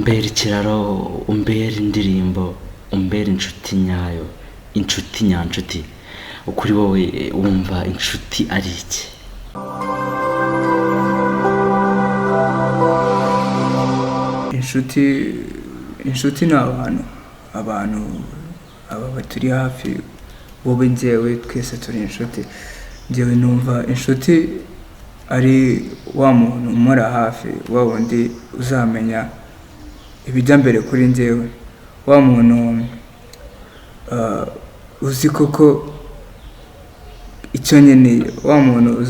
mbere ikiraro, umbere indirimbo, umbere inshuti nyayo, inshuti nyanshuti. Ukuri wowe wumva inshuti ari iki? inshuti ni abantu aba baturi hafi, wowe njyewe twese turi inshuti. Njyewe numva inshuti ari wa muntu umura hafi, wa wundi uzamenya ibijya mbere kuri njyewe, wa muntu uzi koko icyo nkeneye, wa muntu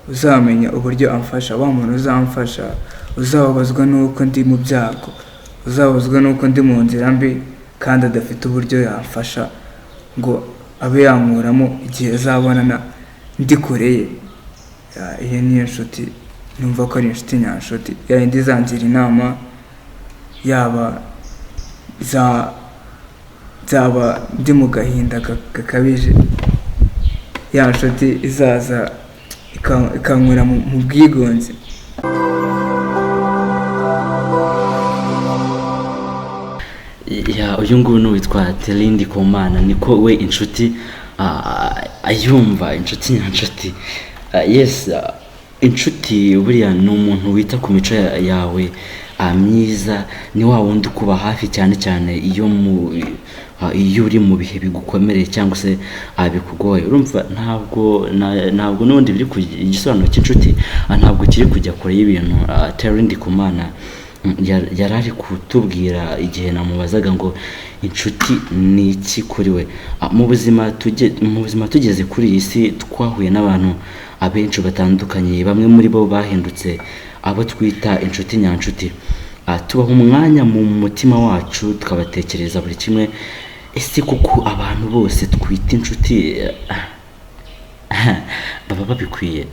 uzamenya uburyo amfasha, wa muntu uzamfasha, uzababazwa nuko ndi mu byago, uzababazwa nuko ndi mu nzira mbi kandi adafite uburyo yamfasha ngo abe yankuramo igihe azabonana ndi kure ye. Iyo ni inshuti, numva ko ari inshuti nyanshuti, yayindi izangira inama, yaba zaba ndi mu gahinda gakabije, ya nshuti izaza ikankura mu bwigunzi. Uyu nguyu witwa Terindi Komana, niko we inshuti ayumva, inshuti nyanshuti. Yes, inshuti buriya ni umuntu wita ku mico yawe myiza, ni wa wundi kuba hafi cyane cyane iyo uri mu bihe bigukomereye cyangwa se bikugoye. Urumva ntabwo n'ubundi biri ku igisobanuro cy'inshuti, ntabwo kiri kujya kure y'ibintu. Terindi Komana yarari kutubwira igihe namubazaga ngo inshuti ni iki kuri we. Mu buzima tugeze kuri iyi si twahuye n'abantu abenshi batandukanye, bamwe muri bo bahindutse abo twita inshuti nyanshuti. Tubaha umwanya mu mutima wacu tukabatekereza buri kimwe. Ese kuko abantu bose twita inshuti baba babikwiye?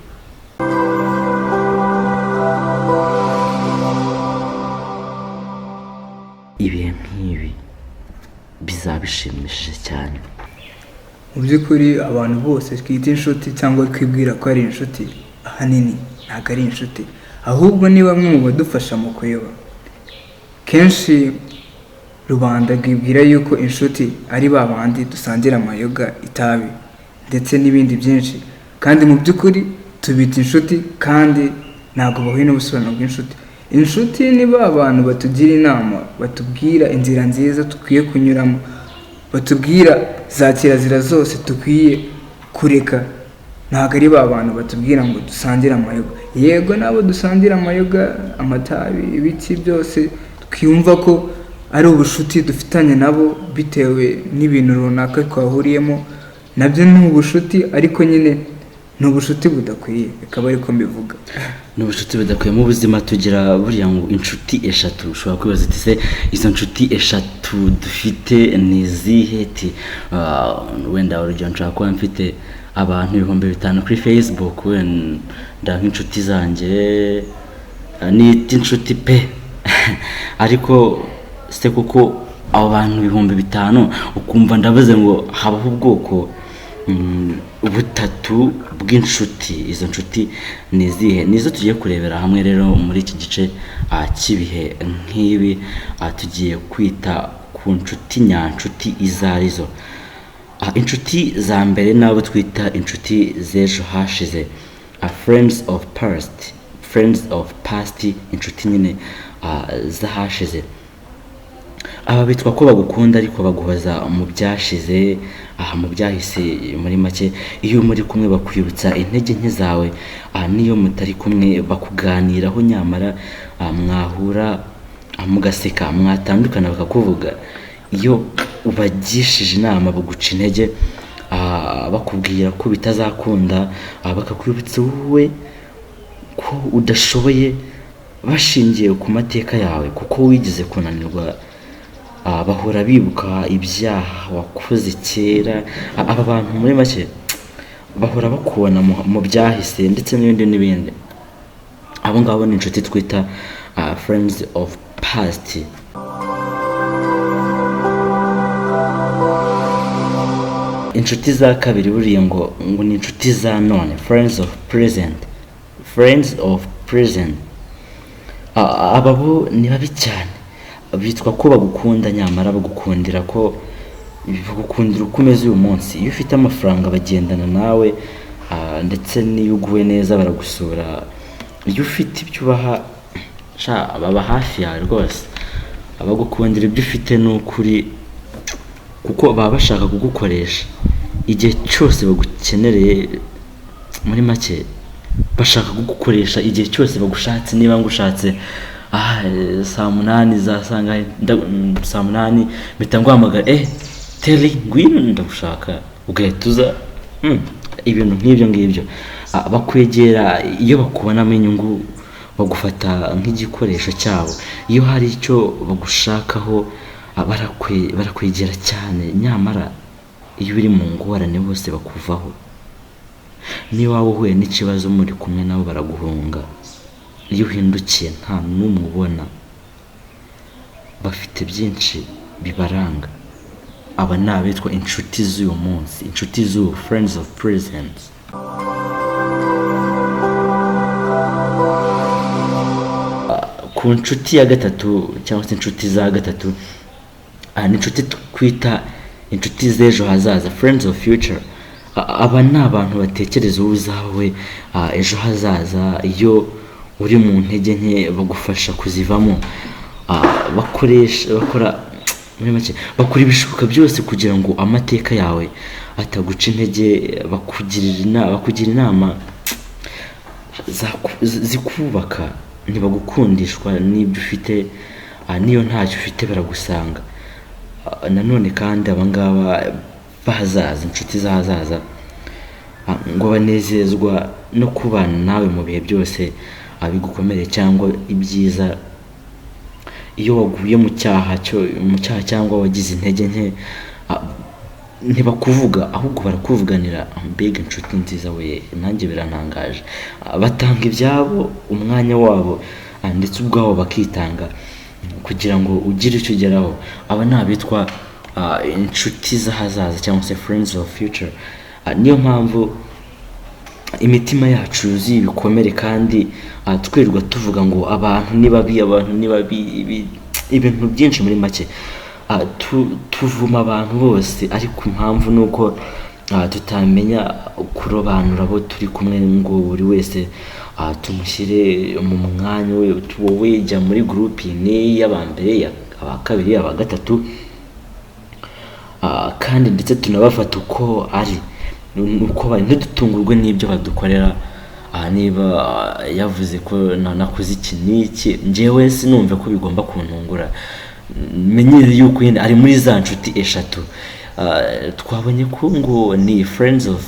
Ibihe nk'ibi bizabishimishije cyane. Mu by'ukuri abantu bose twita inshuti cyangwa twibwira ko ari inshuti, ahanini ntabwo ari inshuti, ahubwo ni bamwe mu badufasha mu kuyoba. Kenshi rubanda rwibwira yuko inshuti ari ba bandi dusangira amayoga, itabi ndetse n'ibindi byinshi, kandi mu by'ukuri tubita inshuti kandi ntabwo bahuye n'ubusobanuro bw'inshuti. Inshuti ni ba bantu batugira inama, batubwira inzira nziza dukwiye kunyuramo, batubwira za kirazira zose dukwiye kureka. Ntabwo ari ba bantu batubwira ngo dusangire amayoga. Yego nabo dusangira amayoga, amatabi, ibiki byose twumva ko ari ubushuti dufitanye nabo bitewe n'ibintu runaka twahuriyemo, nabyo ni ubushuti, ariko nyine ni ubushuti budakwiye, akaba ariko mbivuga. Ni ubushuti budakwiye. Mu buzima tugira buriya ngo inshuti eshatu. Ushobora kwibaza uti se izo nshuti eshatu dufite ni izihe? Wenda urugero nshobora kuba mfite abantu 5,000 kuri Facebook, wenda nk'inshuti zanjye ni inshuti pe ariko se kuko abo bantu 5,000 ukumva ndavuze ngo habaho ubwoko butatu bw'inshuti. Izo nshuti ni izihe? Nizo tugiye kurebera hamwe rero muri iki gice cy'ibihe nk'ibi. Tugiye kwita ku nshuti nyanshuti izo arizo. Inshuti za mbere nabo twita inshuti z'ejo hashize, friends of past, inshuti nyine zahashize. Aba bitwa ko bagukunda ariko baguhoza mu byashize, mu byahise. Muri make iyo muri kumwe bakwibutsa intege nke zawe, niyo mutari kumwe bakuganiraho, nyamara mwahura mugaseka, mwatandukana bakakuvuga. Iyo ubagishije inama baguca intege, bakubwira ko bitazakunda, bakakwibutsa wowe ko udashoboye bashingiye ku mateka yawe kuko wigeze kunanirwa. Bahora bibuka ibyaha wakoze kera. Aba bantu muri make bahora bakubona mu byahise ndetse n'ibindi. Abo ngabo ni inshuti twita friends of past. Inshuti za kabiri buriya ngo ni inshuti za none, friends of present. ababo ni babi cyane, bitwa ko bagukunda nyamara bagukundira ko bagukundira uko umeze uyu munsi. Iyo ufite amafaranga bagendana nawe, ndetse n'iyo uguwe neza baragusura. Iyo ufite ibyo ubaha baba hafi yawe rwose, abagukundira ibyo ufite n'ukuri, kuko baba bashaka kugukoresha igihe cyose bagukenereye. Muri make bashaka kugukoresha igihe cyose bagushatse. Niba ngushatse saa 8 zasanga saa 8 mpita nguhamagara, teri ngwino ndagushaka, ugahita uza. Ibintu nk'ibyo ngibyo. Bakwegera iyo bakubonamo inyungu, bagufata nk'igikoresho cyabo. Iyo hari icyo bagushakaho barakwegera cyane, nyamara iyo uri mu ngorane bose bakuvaho. Niba waba uhuye n'ikibazo muri kumwe nabo baraguhunga. Iyo uhindukiye nta n'umwe ubona. Bafite byinshi bibaranga. Aba ni abitwa inshuti z'uyu munsi, inshuti z'ubu, friends of present. Ku nshuti ya gatatu cyangwa se inshuti za gatatu, ni inshuti twita inshuti z'ejo hazaza, friends of future. Aba ni abantu batekereza uwo uzawe ejo hazaza. Iyo uri mu ntege nke bagufasha kuzivamo. Bakora ibishoboka byose kugira ngo amateka yawe ataguca intege. Bakugira inama zikubaka. Ntibagukundishwa n'ibyo ufite, niyo ntacyo ufite baragusanga. Nanone kandi abangaba bahazaza, inshuti z'ahazaza, ngo banezezwa no kubana nawe mu bihe byose bigukomereye cyangwa ibyiza. Iyo waguye mu cyaha cyangwa wagize intege nke, ntibakuvuga ahubwo barakuvuganira. Mbega inshuti nziza we, nanjye birantangaje. Batanga ibyabo, umwanya wabo, ndetse ubwabo bakitanga kugira ngo ugire icyo ugeraho. Aba ni abitwa inshuti z'ahazaza cyangwa se friends of future. Niyo mpamvu imitima yacu yuzuye ibikomere kandi twirirwa tuvuga ngo abantu ni babi, ibintu byinshi. Muri make tuvuma abantu bose, ariko impamvu nuko tutamenya kurobanura abo turi kumwe, ngo buri wese tumushyire mu mwanya we. Wowe jya muri groupe ni y'abambere, abakabiri, abagatatu, kandi ndetse tunabafata uko ari, uko bari, ntidutungurwe n'ibyo badukorera. Niba yavuze ko nakoze iki n'iki, njyewe sinumve ko bigomba kuntungura. Menyere yuko ari muri za nshuti eshatu. Twabonye ko ngo ni friends of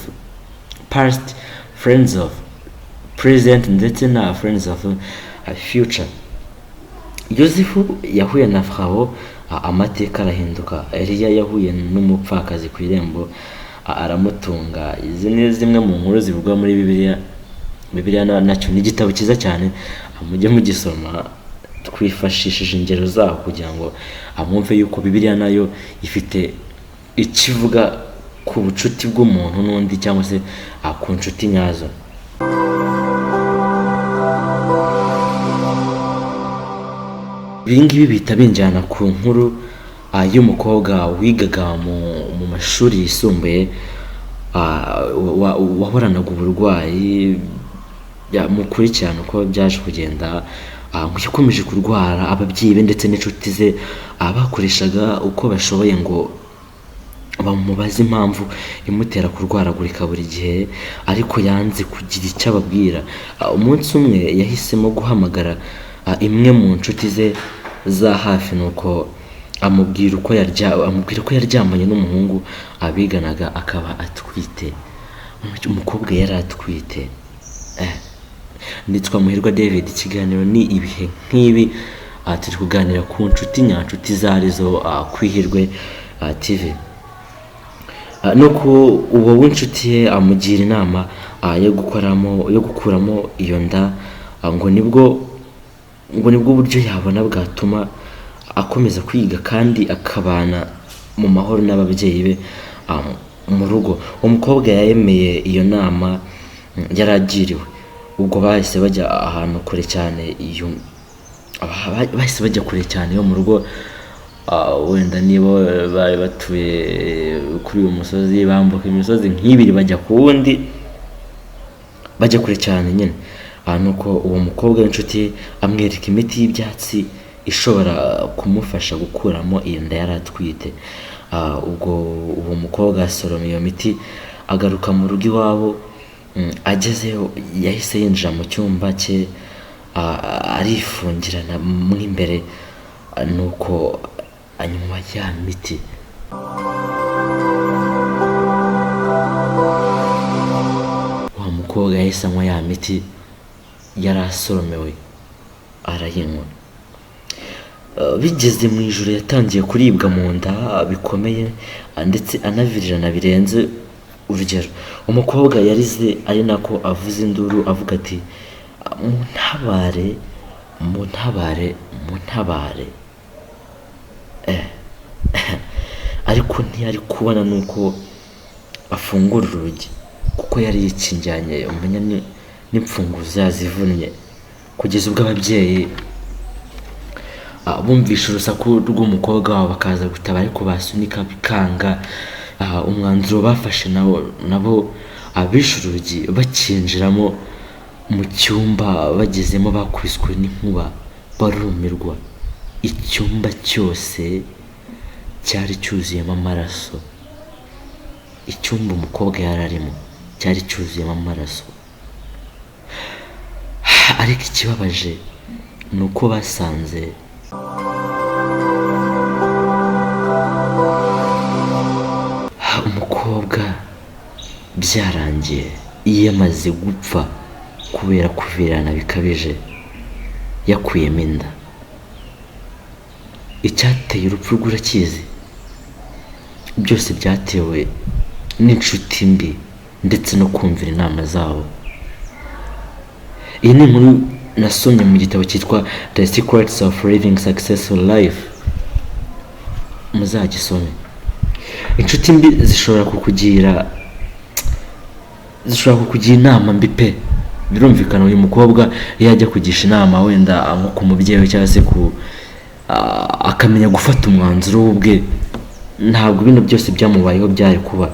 past, friends of present, ndetse na friends of future. Yosefu yahuye na Farawo, amateka arahinduka. Eliya yahuye n'umupfakazi ku irembo, aramutunga. Izi ni zimwe mu nkuru zivugwa muri Bibiliya nacyo ni igitabo cyiza cyane, mujye mugisoma twifashishije ingero zaho kugira ngo amwumve yuko Bibiliya nayo ifite ikivuga ku bucuti bw'umuntu n'undi, cyangwa se ku nshuti nyazo. Ibingibi bihita binjyana ku nkuru y'umukobwa wigaga mu mashuri yisumbuye, wahoranaga uburwayi. Mukurikirana uko byaje kugenda. Yakomeje kurwara. Ababyeyi be ndetse n'inshuti ze bakoreshaga uko bashoboye ngo bamubaze impamvu imutera kurwaragurika buri gihe, ariko yanze kugira icyo ababwira. Umunsi umwe yahisemo guhamagara imwe mu nshuti ze za hafi, nuko amubwira ko yaryamanye n'umuhungu abiganaga, akaba atwite. Umukobwa yari atwite. Nitwa Muhirwa David, ikiganiro ni ibihe nk'ibi. Turi kuganira ku nshuti nyanshuti zarizo ku IHIRWE TV. Nuko uwo w'inshuti ye amugira inama yo gukuramo iyo nda, ngo nibwo buryo yabona bwatuma akomeza kwiga kandi akabana mu mahoro n'ababyeyi be mu rugo. Umukobwa yayemeye iyo nama yaragiriwe. Ubwo bahise bajya ahantu kure cyane bahise bajya kure cyane yo mu rugo. Wenda niba bari batuye kuri uyu musozi bambuka imisozi nk'ibiri bajya ku wundi, bajya kure cyane nyine. Nuko uwo mukobwa w'inshuti amwereka imiti y'ibyatsi ishobora kumufasha gukuramo iyo nda yari atwite. Ubwo uwo mukobwa asoroma iyo miti agaruka mu rugo iwabo. Agezeyo yahise yinjira mu cyumba cye arifungirana mo imbere, nuko anywa ya miti. Wa mukobwa yahise anywa ya miti yari asoromewe arayinywa. Bigeze mu ijoro yatangiye kuribwa mu nda bikomeye ndetse anavirirana birenze urugero. Umukobwa yarize ari nako avuza induru avuga ati muntabare muntabare muntabare. Ariko ntiyari kubona nuko afungura urugi kuko yari yikingiranye umenya n'imfunguzo yazivunnye, kugeza ubwo ababyeyi bumvisha urusaku rw'umukobwa wabo bakaza gutaba, ariko basunika bikanga. Umwanzuro bafashe nabo abishe urugi bakinjiramo mu cyumba. Bagezemo bakubiswe n'inkuba barumirwa. Icyumba cyose cyari cyuzuyemo amaraso. Icyumba umukobwa yari arimo cyari cyuzuyemo amaraso. Ariko ikibabaje ni uko basanze umukobwa byarangiye yamaze gupfa kubera kuvirana bikabije, yakuyemo inda. Icyateye urupfu rwe urakizi? Byose byatewe n'inshuti mbi ndetse no kumvira inama zabo. Iyi ni inkuru nasomye mu gitabo cyitwa The Secrets of Living Successful Life, muzagisome. Inshuti mbi zishobora kukugira inama mbi pe. Birumvikana uyu mukobwa iyo ajya kugisha inama wenda nko ku mubyeyi cyangwa se akamenya gufata umwanzuro w'ubwe, ntabwo ibintu byose byamubayeho byari kuba.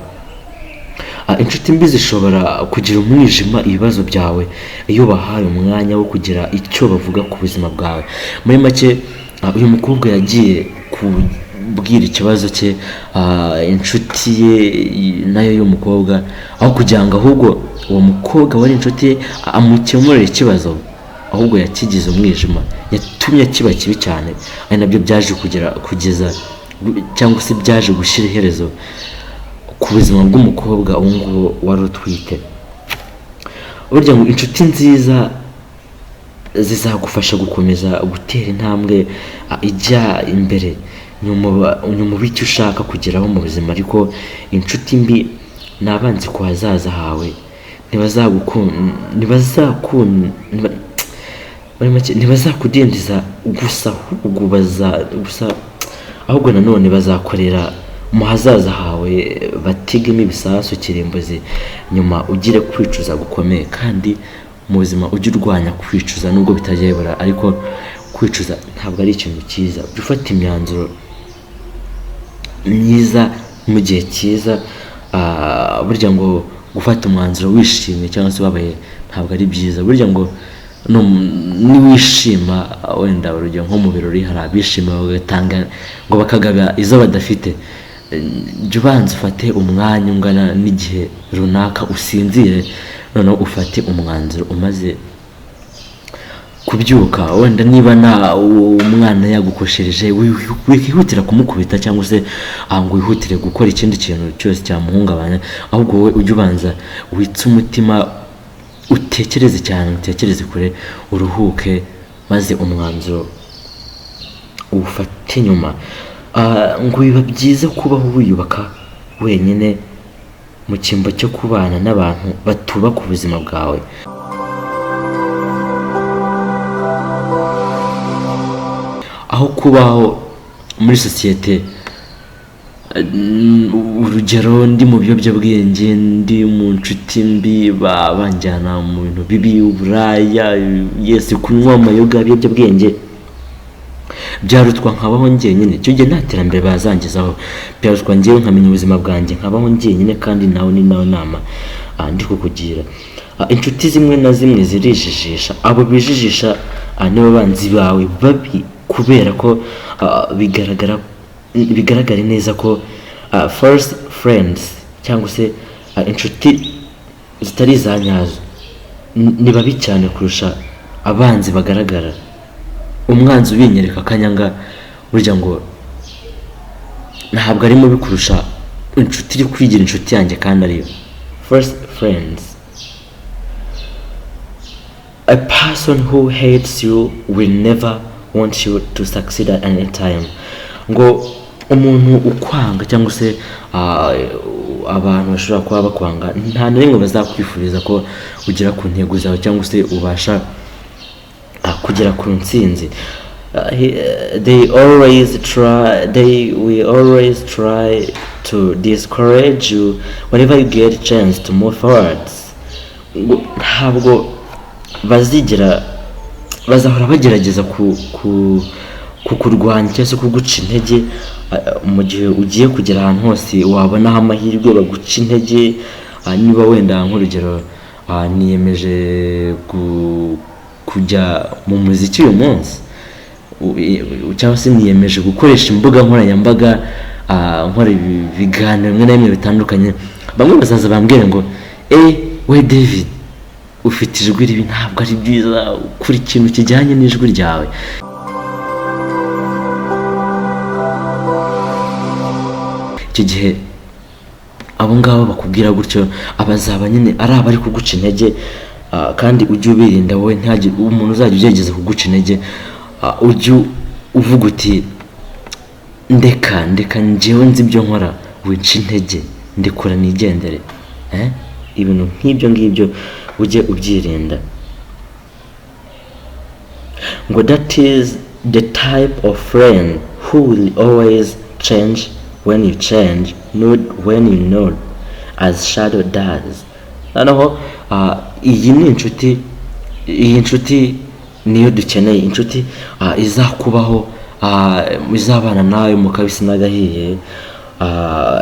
Inshuti mbi zishobora kugira umwijima ibibazo byawe iyo bahaye umwanya wo kugira icyo bavuga ku buzima bwawe. Muri make uyu mukobwa yagiye kubwira ikibazo cye inshuti ye nayo y'umukobwa, aho kugira ngo ahubwo uwo mukobwa wari inshuti ye amukemurire ikibazo, ahubwo yakigize umwijima, yatumye kiba kibi cyane. Ari nabyo byaje kugeza cyangwa se byaje gushyira iherezo ku buzima bw'umukobwa uwo nguwo wari utwite. Burya ngo inshuti nziza zizagufasha gukomeza gutera intambwe ijya imbere nyuma b'icyo ushaka kugeraho mu buzima. Ariko inshuti mbi ni abanzi ku hazaza hawe. ntibazakudindiza gusa ahubwo nanone bazakorera mu hazaza hawe, batigemo ibisasu kirimbuzi, nyuma ugire kwicuza gukomeye. Kandi mu buzima ujye urwanya kwicuza nubwo bitajyebura, ariko kwicuza ntabwo ari ikintu cyiza. Ujye ufata imyanzuro myiza mu gihe cyiza. Burya ngo gufata umwanzuro wishimye cyangwa se wabaye ntabwo ari byiza. Burya ngo niwishima wenda urugero nko mu birori hari abishima bagatanga ngo bakagaba izo badafite, jya ubanza ufate umwanya ungana n'igihe runaka usinzire, noneho ufate umwanzuro umaze kubyuka. Wenda niba umwana yagukoshereje wihutira kumukubita cyangwa se ngo wihutire gukora ikindi kintu cyose cyamuhungabanya, ahubwo wowe ujye ubanza witse umutima, utekereze cyane, utekereze kure, uruhuke, maze umwanzuro ufate nyuma. Ngo biba byiza kubaho wiyubaka wenyine mu cyimbo cyo kubana n'abantu batubaka ubuzima bwawe. Aho kubaho muri sosiyete, urugero ndi mu biyobyabwenge, ndi mu nshuti mbi banjyana mu bintu bibi, uburaya, yese kunywa amayoga, ibiyobyabwenge, byarutwa nkabaho njyenyine, cyo gihe nta terambere bazangezaho, byarutwa njyewe nkamenya ubuzima bwanjye nkabaho njyenyine kandi nawe ni nawe nama ndi kukugira. Inshuti zimwe na zimwe zirijijisha, abo bijijisha nibo banzi bawe babi, kubera ko bigaragara neza ko first friends cyangwa se inshuti zitari za nyazo ni babi cyane kurusha abanzi bagaragara. Umwanzi ubinyereka akanyanga burya ngo ntabwo ari mubi kurusha inshuti iri kwigira inshuti yanjye kandi ariyo. First friends. A person who hates you will never want you to succeed at any time. Ngo umuntu ukwanga cyangwa se abantu bashobora kuba bakwanga nta na rimwe bazakwifuriza ko ugera ku ntego zawe cyangwa se ubasha kugera ku ntsinzi. They will always try to discourage you whenever you get a chance to move forwards. Ntabwo bazahora bagerageza kukurwanya cyangwa se kuguca intege mu gihe ugiye kugera ahantu hose wabonaho amahirwe baguca intege. Niba wenda nk'urugero niyemeje kujya mu muziki uyu munsi cyangwa se niyemeje gukoresha imbuga nkoranyambaga nkora ibiganiro bimwe na bimwe bitandukanye, bamwe bazaza bambwira ngo we David ufite ijwi ribi, ntabwo ari byiza kuri ikintu kijyanye n'ijwi ryawe. Icyo gihe abo ngabo bakubwira gutyo abazaba nyine ari abari kuguca intege, kandi ujye ubirinda wowe ntihagire umuntu uzajya ugerageza kuguca intege. Ujye uvuga uti ndeka njyewe nzi ibyo nkora, wica intege, ndekura nigendere. Ibintu nk'ibyo ngibyo ujye ubyirinda. Ngo that is the type of friend who will always change when you change, not when you know, as shadow does. Noneho iyi ni inshuti, iyi nshuti niyo dukeneye, inshuti izakubaho, izabana nawe mu kabisi n'agahiye,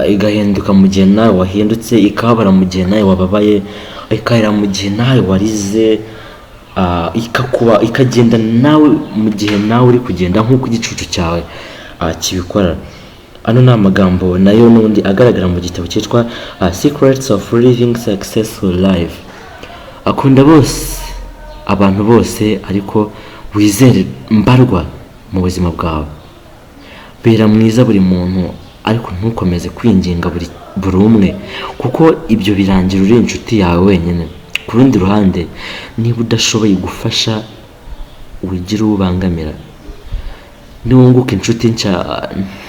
igahinduka mu gihe nawe wahindutse, ikababara mu gihe nawe wababaye, ikahera mu gihe nawe warize, ikagenda nawe mu gihe nawe uri kugenda nk'uko igicucu cyawe kibikora. Ano ni amagambo nayo n'undi agaragara mu gitabo cyitwa Secrets of Living Successful Life. Akunda bose, abantu bose, ariko wizere mbarwa mu buzima bwawe. Bera mwiza buri muntu, ariko ntukomeze kwinginga buri umwe, kuko ibyo birangira uri inshuti yawe wenyine. Ku rundi ruhande, niba udashoboye gufasha wigira ubangamira. Niwunguka inshuti nshya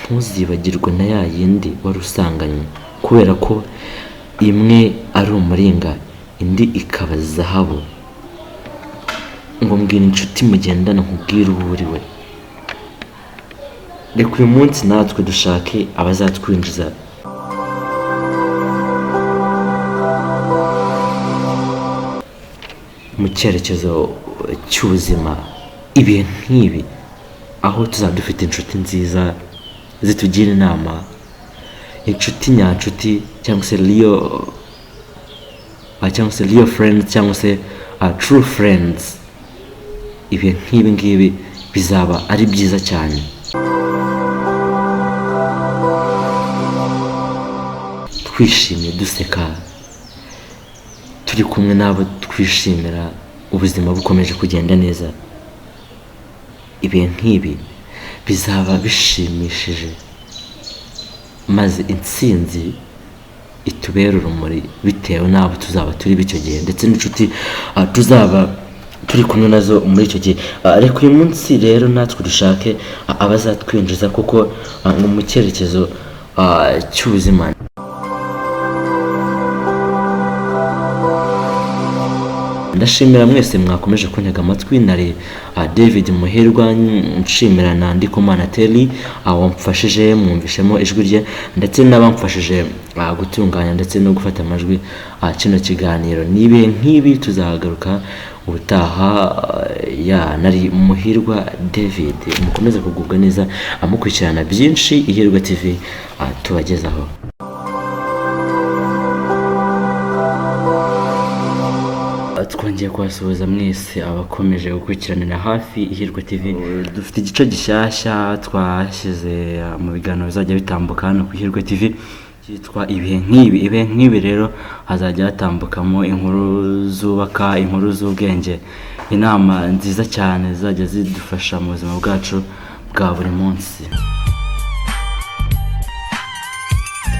ntuzibagirwe na ya yindi wari usanganywe, kubera ko imwe ari umuringa indi ikaba zahabu. Ngo mbwira inshuti mugendana nkubwire uwo uri we. Reka uyu munsi natwe dushake abazatwinjiza mu cyerekezo cy'ubuzima ibihe nk'ibi, aho tuzaba dufite inshuti nziza zitugira inama, inshuti nyanshuti cyangwa se real friends cyangwa se true friends. Ibihe nk'ibi ngibi bizaba ari byiza cyane. Twishimye duseka, turi kumwe nabo twishimira ubuzima bukomeje kugenda neza. Ibihe nk'ibi bizaba bishimishije, maze intsinzi itubera urumuri bitewe n'abo tuzaba turi b'icyo gihe, ndetse n'inshuti tuzaba turi kumwe nazo muri icyo gihe. Reka uyu munsi rero natwe dushake abazatwinjiza kuko mu cyerekezo cy'ubuzima. Ndashimira mwese mwakomeje kuntega amatwi. Nari David Muhirwa, nshimira na Ndikumana Terry wamfashije mwumvishemo ijwi rye, ndetse n'abamfashije gutunganya ndetse no gufata amajwi kino kiganiro. Nibe nk'ibi tuzagaruka ubutaha. Nari Muhirwa David, mukomeze kugubwa neza amukurikirana byinshi IHIRWE TV tubagezaho. Twongeye kubasuhuza mwese abakomeje gukurikiranira hafi IHIRWE TV. Dufite igice gishyashya twashyize mu biganiro bizajya bitambuka hano ku IHIRWE TV cyitwa ibihe nk'ibi. Ibihe nk'ibi rero hazajya hatambukamo inkuru zubaka, inkuru z'ubwenge, inama nziza cyane zizajya zidufasha mu buzima bwacu bwa buri munsi.